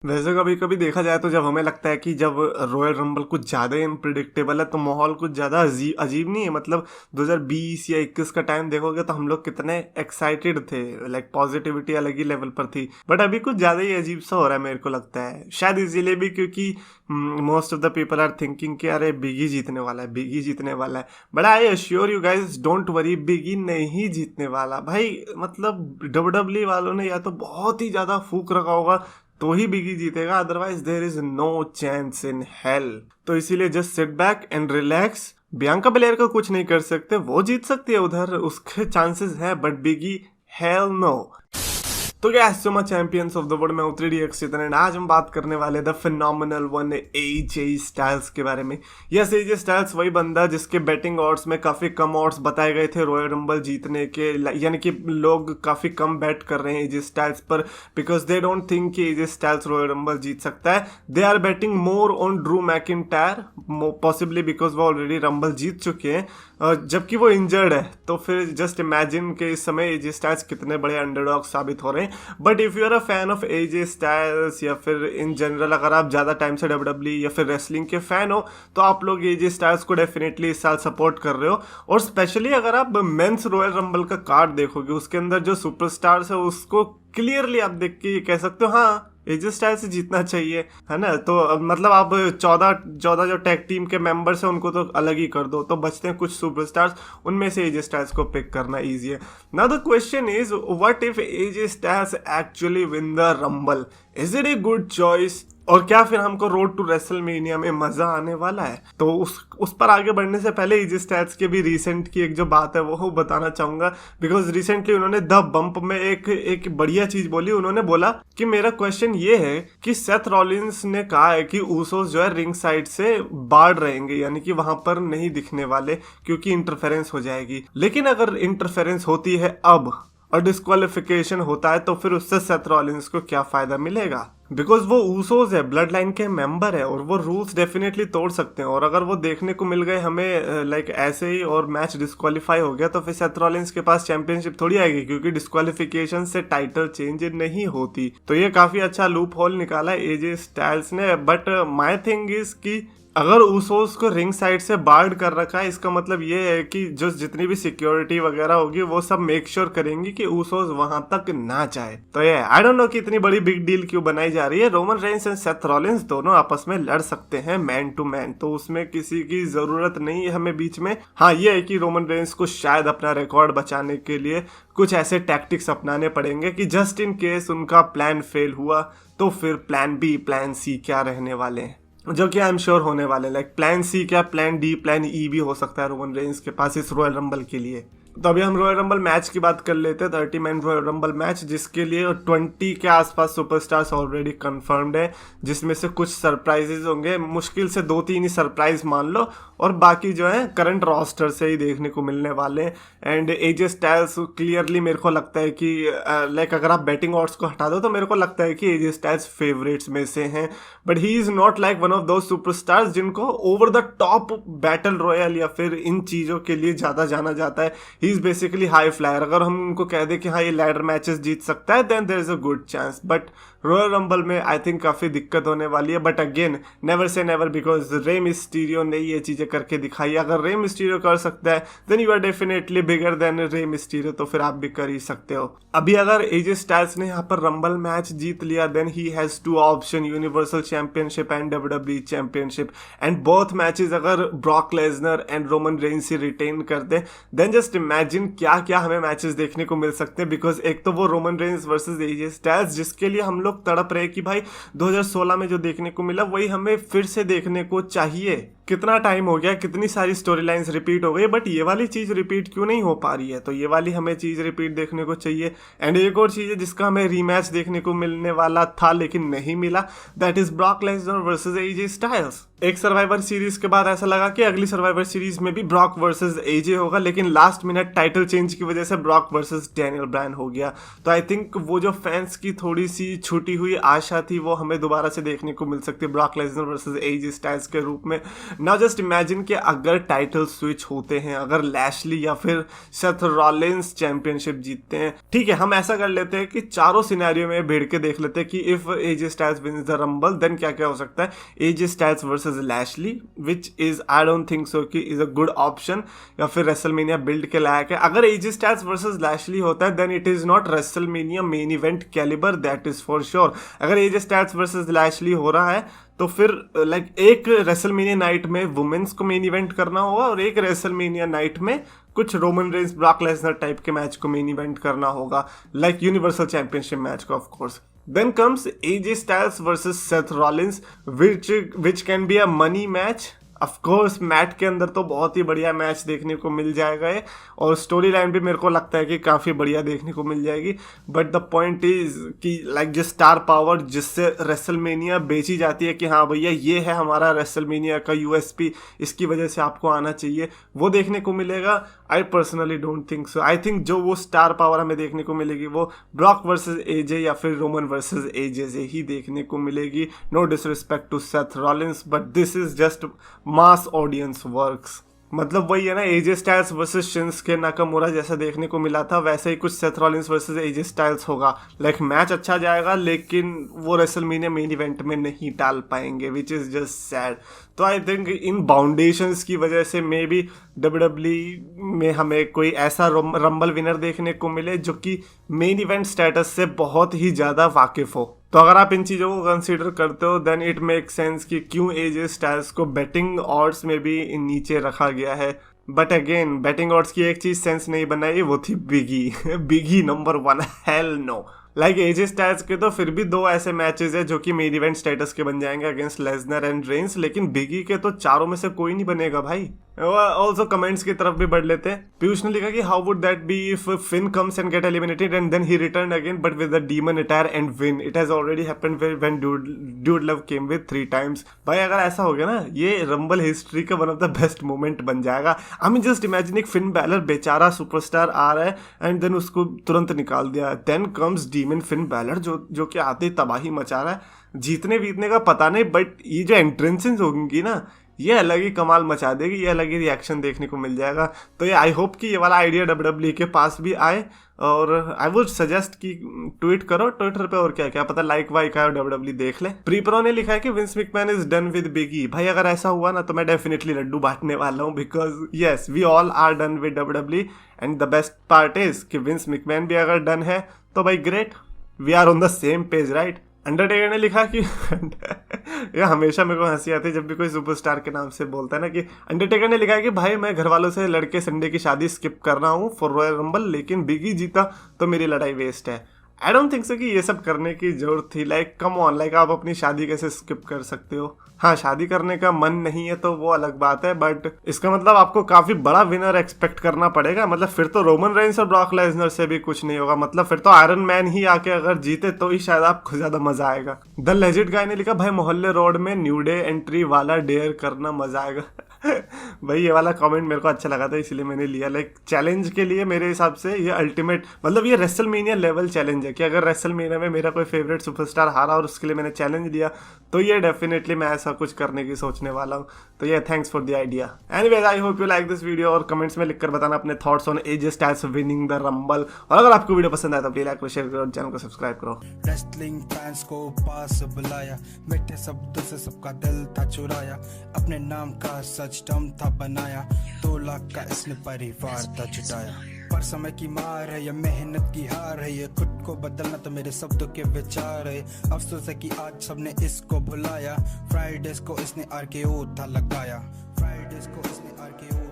वैसे कभी कभी देखा जाए तो जब हमें लगता है कि जब रॉयल रंबल कुछ ज़्यादा ही अनप्रिडिक्टेबल है तो माहौल कुछ ज़्यादा अजीब नहीं है। मतलब 2020 या 21 का टाइम देखोगे तो हम लोग कितने एक्साइटेड थे, लाइक पॉजिटिविटी अलग ही लेवल पर थी। बट अभी कुछ ज़्यादा ही अजीब सा हो रहा है मेरे को लगता है, शायद इसीलिए भी क्योंकि most of the people are thinking कि अरे बिगी जीतने वाला है, बिगी जीतने वाला है। But I assure you guys, don't worry, Big E नहीं जीतने वाला भाई। मतलब डब्ल्यूडब्ल्यूई वालों ने या तो बहुत ही ज़्यादा फूक रखा होगा तो ही बिगी जीतेगा, otherwise there is no chance in hell. तो इसीलिए just sit back and relax. Bianca Belair को कुछ नहीं कर सकते, वो जीत सकती है उधर, उसके चांसेस है, बट बिगी हेल नो। तो क्या so much champions of the world में उतरी डीएक्स चेतन, आज हम बात करने वाले the phenomenal one AJ Styles के बारे में। यस, एजे स्टाइल्स वही बंदा जिसके बैटिंग ऑड्स में काफी कम ऑड्स बताए गए थे रॉयल रंबल जीतने के, यानी कि लोग काफी कम बैट कर रहे हैं एजे स्टाइल्स पर बिकॉज दे डोंट थिंक कि एजे स्टाइल्स रॉयल रंबल जीत सकता है। They are betting more on Drew McIntyre, possibly because वो ऑलरेडी रंबल जीत चुके हैं, जबकि वो इंजर्ड है। तो फिर जस्ट इमेजिन के इस समय एजे स्टाइल्स कितने बड़े अंडरडॉग साबित हो रहे हैं। But if you are a fan of AJ Styles या फिर इन जनरल अगर आप ज़्यादा टाइम से डब्ल्यूडब्ल्यूई या फिर रेसलिंग के फैन हो तो आप लोग एजे स्टाइल्स को डेफिनेटली इस साल सपोर्ट कर रहे हो। और स्पेशली अगर आप मेंस रॉयल रंबल का कार्ड देखोगे, उसके अंदर जो सुपरस्टार्स है उसको क्लियरली आप देख के ये कह सकते हो हाँ एजे स्टाइल से जीतना चाहिए, है ना। तो मतलब आप 14 जो टैग टीम के मेंबर्स हैं उनको तो अलग ही कर दो, तो बचते हैं कुछ सुपरस्टार्स, उनमें से एजे स्टाइल्स को पिक करना इजी है। Now the question is what if AJ styles actually win the rumble, is it a good choice? और क्या फिर हमको रोड टू रेसलमेनिया में मजा आने वाला है? तो उस पर आगे बढ़ने से पहले एजे स्टाइल्स के भी रिसेंट की एक जो बात है वो बताना चाहूंगा, बिकॉज रिसेंटली उन्होंने द बम्प में एक बढ़िया चीज बोली। उन्होंने बोला कि मेरा क्वेश्चन ये है कि सेथ रॉलिंस ने कहा है कि ऊसोस जो है रिंग साइड से बाढ़ रहेंगे, यानी कि वहां पर नहीं दिखने वाले क्योंकि इंटरफेरेंस हो जाएगी। लेकिन अगर इंटरफेरेंस होती है अब और डिस्क्वालिफिकेशन होता है तो फिर उससे सेथ रॉलिंस को क्या फायदा मिलेगा? बिकॉज वो ऊसोस है, ब्लड लाइन के मेंबर है और वो रूल्स डेफिनेटली तोड़ सकते हैं। और अगर वो देखने को मिल गए हमें लाइक ऐसे ही और मैच डिस्क्वालीफाई हो गया तो फिर सेथ रॉलिंस के पास चैंपियनशिप थोड़ी आएगी, क्योंकि डिस्क्वालिफिकेशन से टाइटल चेंज नहीं होती। तो ये काफी अच्छा लूप होल निकाला एजे स्टाइल्स ने। बट माई थिंग इज कि अगर ऊसोस को रिंग साइड से बार्ड कर रखा है, इसका मतलब ये है कि जो जितनी भी सिक्योरिटी वगैरह होगी वो सब मेक श्योर करेंगी कि ऊसोस वहां तक ना जाए। तो ये आई डोंट नो कि इतनी बड़ी बिग डील क्यों बनाई जा रही है। Roman Reigns and Seth Rollins दोनों आपस में लड़ सकते हैं मैन टू मैन, तो उसमें किसी की जरूरत नहीं है हमें बीच में। हाँ, ये है कि रोमन रेंस को शायद अपना रिकॉर्ड बचाने के लिए कुछ ऐसे टैक्टिक्स अपनाने पड़ेंगे कि जस्ट इन केस उनका प्लान फेल हुआ तो फिर प्लान बी प्लान सी क्या रहने वाले हैं, जो कि आई एम श्योर होने वाले। लाइक प्लान सी क्या, प्लान डी प्लान ई भी हो सकता है रोमन रेंस के पास इस रॉयल रंबल के लिए। तो अभी हम रॉयल रंबल मैच की बात कर लेते हैं, 30 मैन रॉयल रंबल मैच, जिसके लिए 20 के आसपास सुपरस्टार्स ऑलरेडी कंफर्म्ड है, जिसमें से कुछ सरप्राइजेज होंगे, मुश्किल से 2-3 ही सरप्राइज मान लो, और बाकी जो है करंट रोस्टर से ही देखने को मिलने वाले हैं। एंड एजे स्टाइल्स क्लियरली मेरे को लगता है कि लाइक अगर आप बैटिंग ऑड्स को हटा दो तो मेरे को लगता है कि एजे स्टाइल्स फेवरेट्स में से हैं। But he is not like one of those superstars जिनको over the top battle royal या फिर इन चीज़ों के लिए ज़्यादा जाना जाता है। He is basically high flyer. अगर हम उनको कह दें कि हाँ ये लैडर मैचेस जीत सकता है then there is a good chance, but Royal Rumble में आई थिंक काफ़ी दिक्कत होने वाली है। But again never say never, because Rey Mysterio ने ये चीज़ें करके दिखाई। अगर रे मिस्टीरियो कर सकता है then you are definitely bigger than Rey Mysterio, तो फिर आप भी कर ही सकते हो। अभी अगर एजे स्टाइल्स ने यहाँ पर रंबल मैच जीत लिया then he has 2 option, universal championship and WWE championship, and both matches अगर Brock Lesnar and Roman Reigns he retain कर दे देन जस्ट इमेजिन क्या क्या हमें मैचेस देखने को मिल सकते हैं। बिकॉज एक तो वो Roman Reigns versus AJ styles जिसके लिए हम लोग तड़प रहे कि भाई 2016 में जो देखने को मिला वही हमें फिर से देखने को चाहिए। कितना टाइम हो गया, कितनी सारी स्टोरी लाइन्स रिपीट हो गई, बट ये वाली चीज़ रिपीट क्यों नहीं हो पा रही है? तो ये वाली हमें चीज़ रिपीट देखने को चाहिए। एंड एक और चीज़ है जिसका हमें रीमैच देखने को मिलने वाला था लेकिन नहीं मिला, that is Brock Lesnar versus AJ styles. एक सर्वाइवर सीरीज के बाद ऐसा लगा कि अगली सर्वाइवर सीरीज में भी ब्रॉक वर्सेस एजे होगा, लेकिन लास्ट मिनट टाइटल चेंज की वजह से ब्रॉक वर्सेस डैनियल ब्रायन हो गया। तो आई थिंक वो जो फैंस की थोड़ी सी छूटी हुई आशा थी वो हमें दोबारा से देखने को मिल सकती है Brock Lesnar versus AJ Styles के रूप में। नाउ जस्ट इमेजिन कि अगर टाइटल स्विच होते हैं, अगर लैशली या फिर सेथ रॉलिंस चैंपियनशिप जीतते हैं, ठीक है हम ऐसा कर लेते हैं कि चारों सिनेरियो में भिड़ के देख लेते हैं कि if AJ Styles wins the Rumble then क्या क्या हो सकता है। AJ Styles versus Lashley which is I don't think so कि इज अ गुड ऑप्शन या फिर रेसलमेनिया बिल्ड के लायक है। अगर एजे स्टाइल्स वर्सेस लैशली होता है then it is not WrestleMania main event caliber, that is for sure. अगर AJ Styles versus Lashley हो रहा है तो फिर लाइक एक रेसलमेनिया नाइट में वुमेन्स को मेन इवेंट करना होगा और एक रेसलमेनिया नाइट में कुछ Roman Reigns Brock Lesnar type के मैच को मेन इवेंट करना होगा, लाइक यूनिवर्सल चैंपियनशिप मैच को of course. Then comes AJ Styles versus Seth Rollins, which can be a money match. Of course mat के अंदर तो बहुत ही बढ़िया मैच देखने को मिल जाएगा है और स्टोरी लाइन भी मेरे को लगता है कि काफ़ी बढ़िया देखने को मिल जाएगी। बट द पॉइंट इज कि लाइक जो स्टार पावर जिससे रेसलमेनिया बेची जाती है कि हाँ भैया ये है हमारा रेसलमेनिया का यूएसपी, इसकी वजह से आपको आना चाहिए, वो देखने को मिलेगा। I personally don't think so. I think जो वो स्टार पावर हमें देखने को मिलेगी वो ब्रॉक वर्सेस एजे या फिर रोमन वर्सेस एजे से ही देखने को मिलेगी। No disrespect to Seth Rollins but this is just mass audience works. मतलब वही है ना, AJ Styles versus Shinsuke Nakamura जैसा देखने को मिला था वैसे ही कुछ Seth Rollins versus AJ Styles होगा। लाइक मैच अच्छा जाएगा लेकिन वो रेसलमेनिया मेन इवेंट में नहीं डाल पाएंगे विच इज़ जस्ट सैड। तो आई थिंक इन बाउंडेशंस की वजह से मे बी डब्ल्यूडब्ल्यूई में हमें कोई ऐसा रंबल विनर देखने को मिले जो कि मेन इवेंट स्टेटस से बहुत ही ज़्यादा वाकिफ हो। तो अगर आप इन चीज़ों को कंसीडर करते हो देन इट मेक सेंस कि क्यों एजे स्टाइल्स को बेटिंग ऑड्स में भी नीचे रखा गया है। बट अगेन बेटिंग ऑड्स की एक चीज़ सेंस नहीं बनाई, वो थी Big E Big E number 1, hell no. Like AJ Styles के तो फिर भी 2 ऐसे मैचेस है जो कि मेन इवेंट स्टेटस के बन जाएंगे अगेंस्ट लेसनर एंड रेंस, लेकिन बिगी के तो चारों में से कोई नहीं बनेगा भाई। ऑल्सो कमेंट्स की तरफ भी बढ़ लेते हैं। पीयूष ने लिखा कि how would that be if Finn comes and get eliminated and then he return again but with the Demon attire and win, it has already happened when Dude Love came with 3 times. भाई अगर ऐसा हो गया ना ये Rumble history का one of the best moment बन जाएगा। आई मीन जस्ट इमेजिन एक फिन बैलर बेचारा सुपरस्टार आ रहा है एंड देन उसको तुरंत निकाल दिया, then comes Demon Finn Balor जो कि आते ही तबाही मचा रहा है, जीतने वीतने का पता नहीं बट ये जो एंट्रेंसेस होंगी ना ये अलग ही कमाल मचा देगी, ये अलग ही रिएक्शन देखने को मिल जाएगा। तो ये आई होप कि ये वाला आइडिया डब्ल्यूडब्ल्यूई के पास भी आए और आई वुड सजेस्ट कि ट्वीट करो ट्विटर पे और क्या पता लाइक वाइक आए डब्ल्यूडब्ल्यूई देख ले। प्रीप्रो ने लिखा है कि Vince McMahon is done with Big E. भाई अगर ऐसा हुआ ना तो मैं डेफिनेटली लड्डू बांटने वाला हूँ because yes we all are done with WWE and the best part is कि विंस मैकमैन भी अगर डन है तो भाई great, we are on the same page right. Undertaker ने लिखा कि ये हमेशा मेरे को हंसी आती है जब भी कोई सुपरस्टार के नाम से बोलता है ना, कि अंडरटेकर ने लिखा है कि भाई मैं घर वालों से लड़के संडे की शादी स्किप कर रहा हूँ फॉर रॉयल रंबल, लेकिन बिगी जीता तो मेरी लड़ाई वेस्ट है। आई डोंट थिंक सो कि ये सब करने की जरूरत थी। लाइक कम ऑन, लाइक आप अपनी शादी कैसे स्किप कर सकते हो? हाँ शादी करने का मन नहीं है तो वो अलग बात है, बट इसका मतलब आपको काफी बड़ा विनर एक्सपेक्ट करना पड़ेगा। मतलब फिर तो रोमन रेंस और ब्रॉक लेसनर से भी कुछ नहीं होगा, मतलब फिर तो आयरन मैन ही आके अगर जीते तो ही शायद आपको ज्यादा मजा आएगा। द लेजिट गाय ने लिखा भाई मोहल्ले रोड में न्यू डे एंट्री वाला डेयर करना मजा आएगा। भाई ये वाला कमेंट मेरे को अच्छा लगा था इसलिए मैंने लिया। लाइक चैलेंज के लिए मेरे हिसाब से ये अल्टीमेट, मतलब ये रेसलमेनिया लेवल चैलेंज है कि अगर रेसलमेनिया में मेरा कोई फेवरेट सुपरस्टार हारा और उसके लिए मैंने चैलेंज दिया तो ये डेफिनेटली मैं ऐसा कुछ करने की सोचने वाला हूँ। तो ये thanks for the idea. Anyways I hope you like this video और कमेंट्स में लिखकर बताना अपने thoughts on AJ Styles winning the rumble. और अगर आपको वीडियो पसंद आया तो प्लीज लाइक शेयर करो और चैनल को सब्सक्राइब करो। रेसलिंग फैंस को पास बुलाया, मीठे शब्दों से सबका दिल था चुराया, अपने नाम का सच दम था बनाया, 2 लाख का इसने परिवार था जुटाया। पर समय की मार है, ये मेहनत की हार है, ये खुद को बदलना तो मेरे शब्दों के विचार है। अफसोस है कि आज सबने इसको भुलाया, फ्राइडेज को इसने RKO था लगाया, फ्राइडेज को इसने RKO